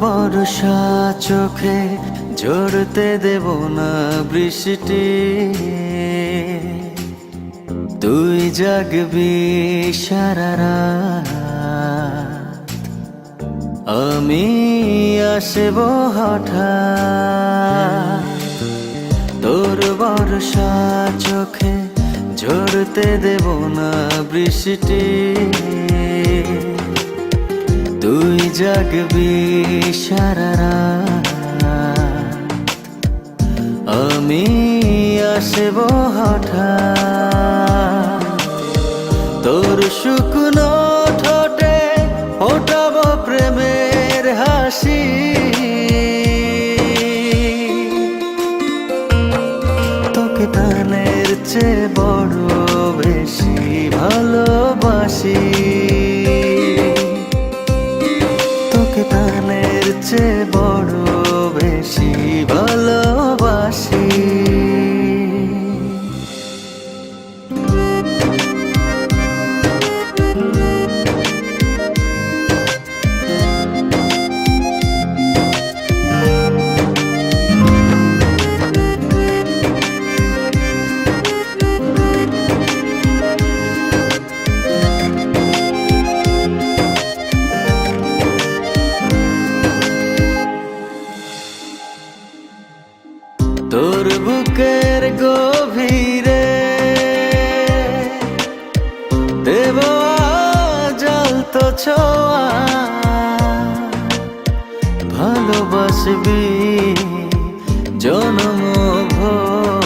বর্ষা চোখে ঝরতে দেব না বৃষ্টি, তুই জাগবি সারা রাত, আমি আসব হঠাৎ। তোর বর্ষা চোখে ঝরতে দেব না বৃষ্টি, তুই জাগবি সারা রাত, আমি আসব হঠাৎ। তোর শুকনো ঠোঁটে ফোটাবো প্রেমের হাসি, তোকে প্রাণের চেয়ে বড় বেশি ভালোবাসি, তোকে প্রাণের চেয়ে বড় বেশি ভালোবাসি। তোর বুকের গভীরে দেব জ্বলতো ছোঁয়া, ভালোবাসবি জনম ভোর,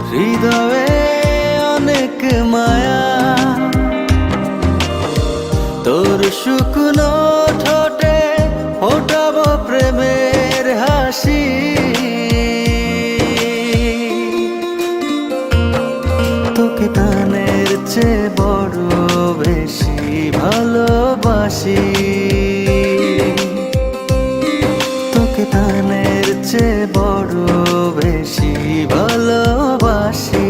হৃদয়ে অনেক মায়া। তোর শুকনো ঠোঁটে ফোটাবো প্রেমের হাসি, তোকে প্রাণের চেয়ে বড় বেশি ভালোবাসি, তোকে প্রাণের চেয়ে বড় বেশি ভালোবাসি।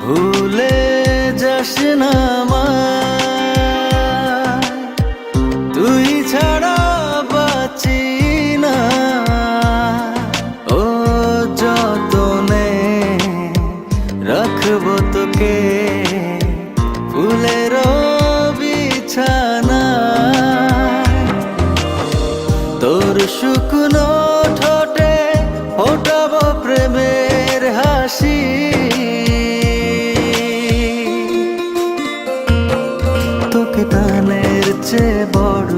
ভুলে যাস না আমায়, তুই ছাড়া বাঁচি না, ও যতনে রাখবো তোকে ফুলের বিছানা। তোর শুকনো ঠোঁটে ফোটাবো প্রেমের হাসি, তোকে প্রাণের চেয়ে বড়